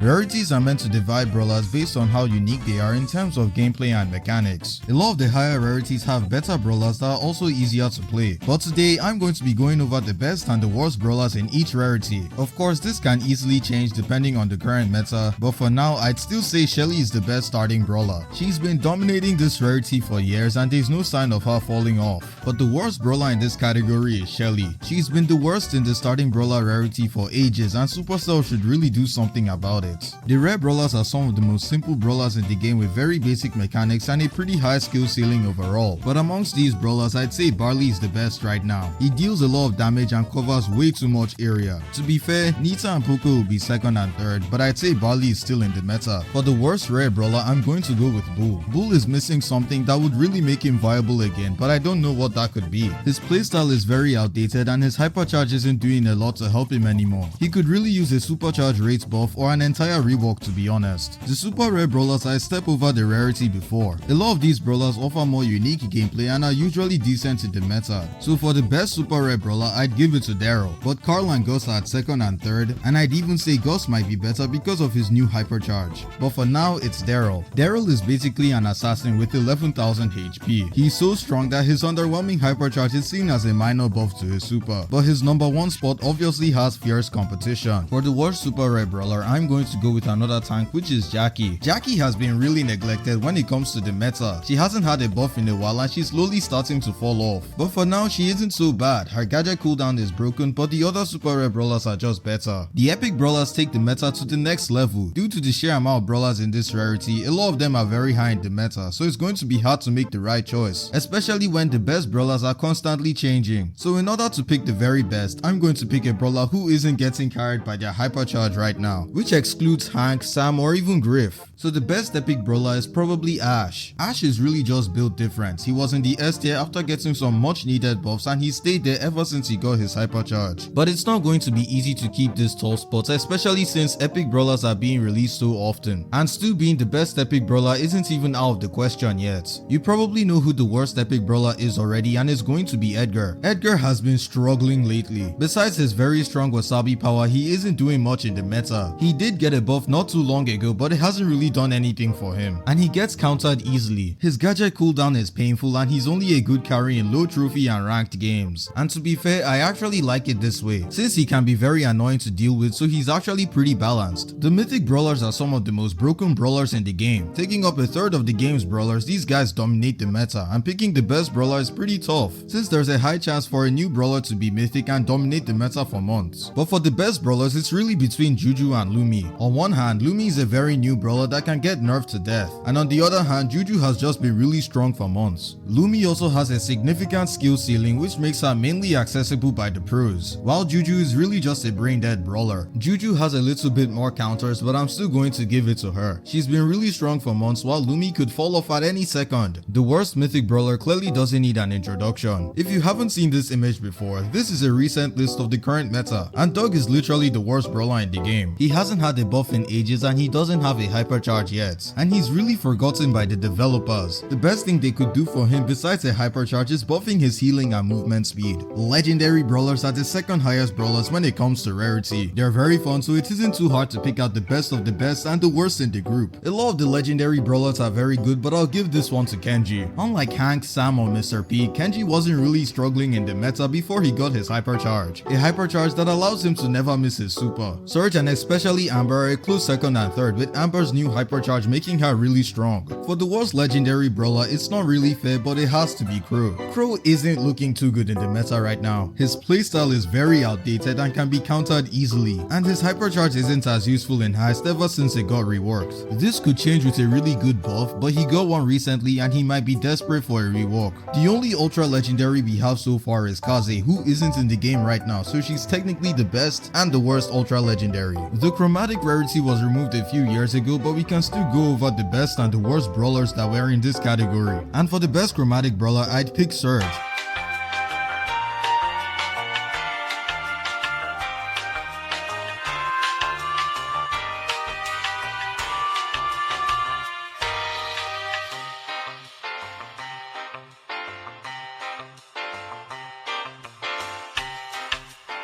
Rarities are meant to divide brawlers based on how unique they are in terms of gameplay and mechanics. A lot of the higher rarities have better brawlers that are also easier to play, but today I'm going to be going over the best and the worst brawlers in each rarity. Of course, this can easily change depending on the current meta, but for now I'd still say Shelly is the best starting brawler. She's been dominating this rarity for years and there's no sign of her falling off. But the worst brawler in this category is Shelly. She's been the worst in the starting brawler rarity for ages and Supercell should really do something about it. The rare brawlers are some of the most simple brawlers in the game with very basic mechanics and a pretty high skill ceiling overall. But amongst these brawlers, I'd say Barley is the best right now. He deals a lot of damage and covers way too much area. To be fair, Nita and Poco will be second and third, but I'd say Barley is still in the meta. For the worst rare brawler, I'm going to go with Bull. Bull is missing something that would really make him viable again, but I don't know what that could be. His playstyle is very outdated and his hypercharge isn't doing a lot to help him anymore. He could really use a supercharge rate buff or an entire rework, to be honest. The super rare brawlers I step over the rarity before. A lot of these brawlers offer more unique gameplay and are usually decent in the meta. So for the best super rare brawler, I'd give it to Daryl, but Carl and Gus are at second and third, and I'd even say Gus might be better because of his new hypercharge. But for now, it's Daryl. Daryl is basically an assassin with 11,000 HP. He's so strong that his underwhelming hypercharge is seen as a minor buff to his super, but his number one spot obviously has fierce competition. For the worst super rare brawler, I'm going to go with another tank, which is Jackie. Jackie has been really neglected when it comes to the meta. She hasn't had a buff in a while and she's slowly starting to fall off. But for now, she isn't so bad. Her gadget cooldown is broken, but the other super rare brawlers are just better. The epic brawlers take the meta to the next level. Due to the sheer amount of brawlers in this rarity, a lot of them are very high in the meta, so it's going to be hard to make the right choice, especially when the best brawlers are constantly changing. So in order to pick the very best, I'm going to pick a brawler who isn't getting carried by their hypercharge right now, which excludes Hank, Sam, or even Griff. So the best epic brawler is probably Ash. Ash is really just built different. He was in the S tier after getting some much needed buffs and he stayed there ever since he got his hypercharge. But it's not going to be easy to keep this top spot, especially since epic brawlers are being released so often. And still being the best epic brawler isn't even out of the question yet. You probably know who the worst epic brawler is already, and it's going to be Edgar. Edgar has been struggling lately. Besides his very strong wasabi power, he isn't doing much in the meta. He did get a buff not too long ago, but it hasn't really done anything for him, and he gets countered easily. His gadget cooldown is painful and he's only a good carry in low trophy and ranked games. And to be fair, I actually like it this way, since he can be very annoying to deal with, so he's actually pretty balanced. The mythic brawlers are some of the most broken brawlers in the game. Taking up a third of the game's brawlers, these guys dominate the meta, and picking the best brawler is pretty tough, since there's a high chance for a new brawler to be mythic and dominate the meta for months. But for the best brawlers, it's really between Juju and Lumi. On one hand, Lumi is a very new brawler that can get nerfed to death, and on the other hand, Juju has just been really strong for months. Lumi also has a significant skill ceiling which makes her mainly accessible by the pros, while Juju is really just a brain dead brawler. Juju has a little bit more counters, but I'm still going to give it to her. She's been really strong for months while Lumi could fall off at any second. The worst mythic brawler clearly doesn't need an introduction. If you haven't seen this image before, this is a recent list of the current meta, and Doug is literally the worst brawler in the game. He hasn't had a buff in ages and he doesn't have a hypercharge yet, and he's really forgotten by the developers. The best thing they could do for him besides a hypercharge is buffing his healing and movement speed. Legendary brawlers are the second highest brawlers when it comes to rarity. They're very fun, so it isn't too hard to pick out the best of the best and the worst in the group. A lot of the legendary brawlers are very good, but I'll give this one to Kenji. Unlike Hank, Sam, or Mr. P, Kenji wasn't really struggling in the meta before he got his hypercharge. A hypercharge that allows him to never miss his super. Surge and especially Amber are a close second and third, with Amber's new hypercharge making her really strong. For the worst legendary brawler, it's not really fair, but it has to be Crow. Crow isn't looking too good in the meta right now. His playstyle is very outdated and can be countered easily, and his hypercharge isn't as useful in Heist ever since it got reworked. This could change with a really good buff, but he got one recently and he might be desperate for a rework. The only ultra legendary we have so far is Kaze, who isn't in the game right now, so she's technically the best and the worst ultra legendary. The chromatic rarity was removed a few years ago, but we can still go over the best and the worst brawlers that were in this category. And for the best chromatic brawler, I'd pick Surge.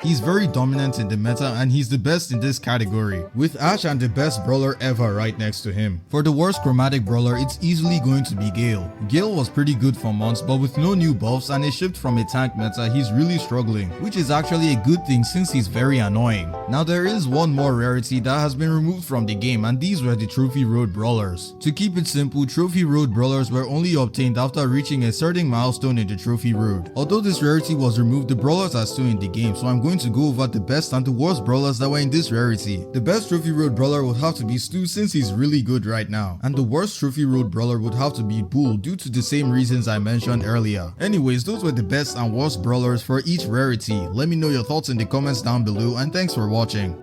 He's very dominant in the meta and he's the best in this category, with Ashe and the best brawler ever right next to him. For the worst chromatic brawler, it's easily going to be Gale. Gale was pretty good for months, but with no new buffs and a shift from a tank meta, he's really struggling, which is actually a good thing since he's very annoying. Now there is one more rarity that has been removed from the game, and these were the Trophy Road Brawlers. To keep it simple, Trophy Road Brawlers were only obtained after reaching a certain milestone in the Trophy Road. Although this rarity was removed, the brawlers are still in the game, so I'm going to go over the best and the worst brawlers that were in this rarity. The best Trophy Road brawler would have to be Stu since he's really good right now, and the worst Trophy Road brawler would have to be Bull due to the same reasons I mentioned earlier. Anyways, those were the best and worst brawlers for each rarity. Let me know your thoughts in the comments down below, and thanks for watching.